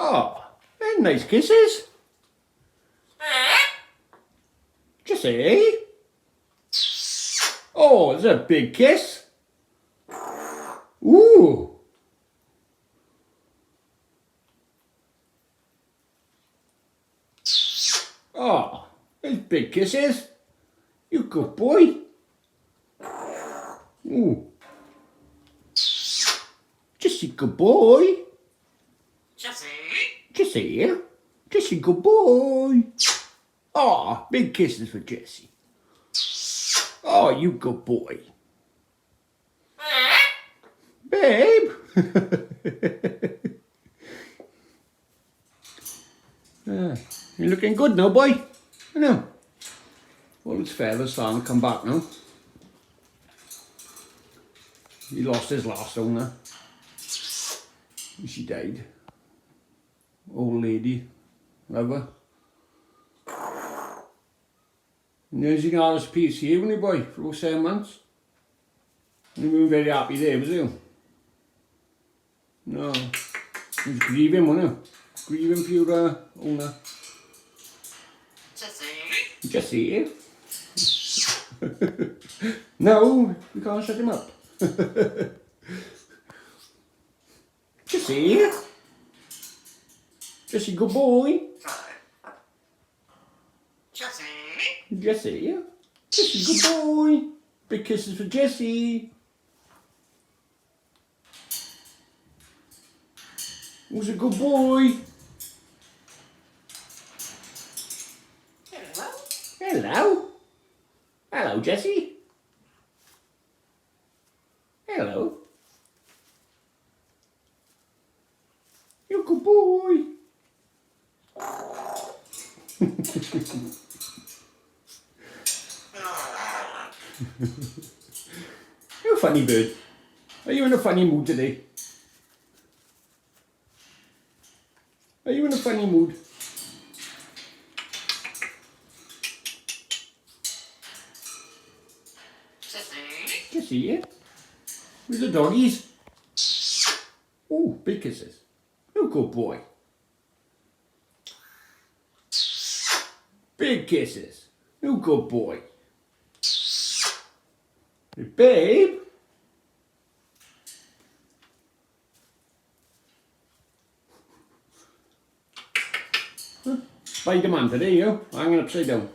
Oh, and nice kisses. Jessie. Oh, it's a big kiss. Ooh. Oh, there's big kisses. You good boy. Ooh. Jessie, good boy. Jessie, Jessie, good boy. Oh, big kisses for Jessie. Oh, you good boy. Babe. You're looking good now, boy. I know. All his feathers starting to come back now. He lost his last owner. She died. Old lady. Love her. And there's an honest piece here, wasn't he, boy, for about 7 months? You weren't very happy there, was you? No. He was grieving, wasn't he? Grieving for your owner. Jessie. No, we can't shut him up. Jessie. Jessie, good boy. Jessie. Jessie, good boy. Big kisses for Jessie. Who's a good boy? Hello. Hello. Hello, Jessie. Hello. You're a good boy. You're a funny bird. Are you in a funny mood today? Are you in a funny mood? Jessie, yeah? Where's the doggies? Oh, big kisses. You good boy. Big kisses. You good boy. Hey, babe. Spider-Man today, you. Hanging upside down.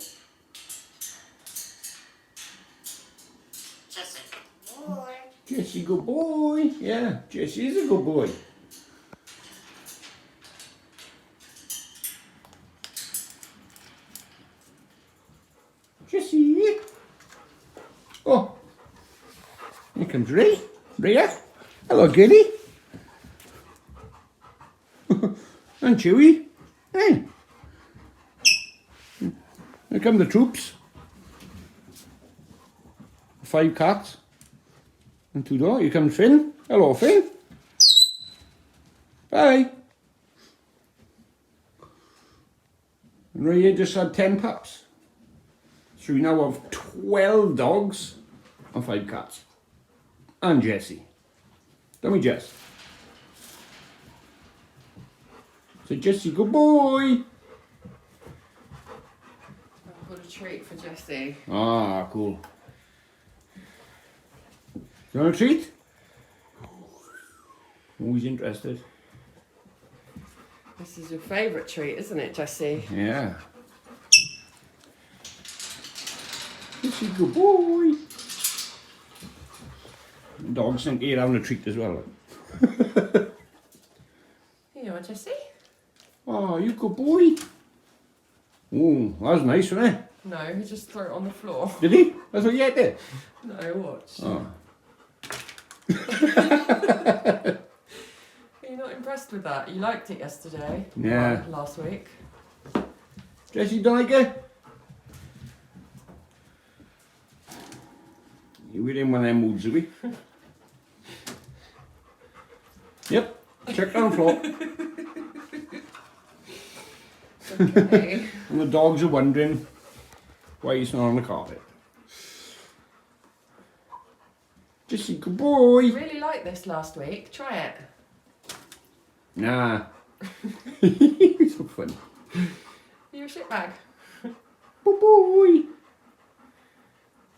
Jessie, good boy. Yeah, Jessie's a good boy. Jessie. Oh, here comes Ray. Rhea. Hello, Giddy. And Chewy. Hey. Here come the troops. 5 cats. And 2 dogs. Here comes Finn. Hello, Finn. Bye. And Ray just had 10 pups. So we now have 12 dogs and 5 cats. And Jessie. Don't we, Jess? So Jessie, good boy. I've got a treat for Jessie. Ah, cool. You want a treat? Always interested. This is your favourite treat, isn't it, Jessie? Yeah. Jessie, good boy. Dogs think you're having a treat as well. Here you are, Jessie. Oh, you good boy. Oh, that was nice, wasn't it? No, he just threw it on the floor. Did he? That's what you ate there? No, watch. Oh. Are you not impressed with that? You liked it yesterday? Yeah. Last week. Jessie, don't like it? You were in one of them moods, are we? Yep. Check down the floor. Okay. And the dogs are wondering why he's not on the carpet. Jessie, good boy. You really liked this last week. Try it. Nah. You're so funny. Are you a shitbag? Boy.